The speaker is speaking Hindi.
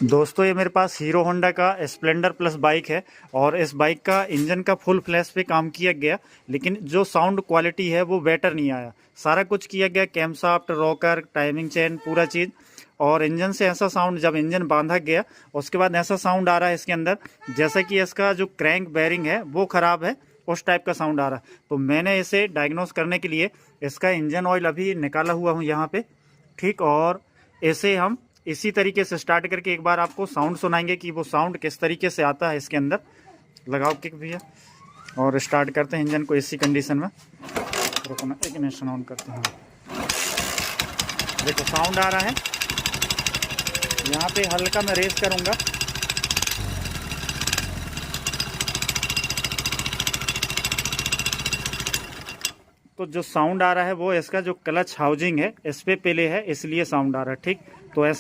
दोस्तों ये मेरे पास हीरो होंडा का स्प्लेंडर प्लस बाइक है और इस बाइक का इंजन का फुल फ्लैश पे काम किया गया, लेकिन जो साउंड क्वालिटी है वो बेटर नहीं आया। सारा कुछ किया गया, कैमशाफ्ट, रॉकर, टाइमिंग चेन, पूरा चीज़। और इंजन से ऐसा साउंड, जब इंजन बांधा गया उसके बाद ऐसा साउंड आ रहा है इसके अंदर जैसे कि इसका जो क्रैंक बेरिंग है वो ख़राब है, उस टाइप का साउंड आ रहा है। तो मैंने इसे डायग्नोस करने के लिए इसका इंजन ऑयल अभी निकाला हुआ हूँ यहाँ पे, ठीक। और इसे हम इसी तरीके से स्टार्ट करके एक बार आपको साउंड सुनाएंगे कि वो साउंड किस तरीके से आता है इसके अंदर। लगाओ किक भैया और स्टार्ट करते हैं इंजन को इसी कंडीशन में। रुको मैं इग्निशन ऑन करते हैं। देखो साउंड आ रहा है, यहाँ पे हल्का मैं रेस करूँगा। तो जो साउंड आ रहा है वो इसका जो क्लच हाउसिंग है इस पे पहले है, इसलिए साउंड आ रहा है, ठीक। तो ऐसा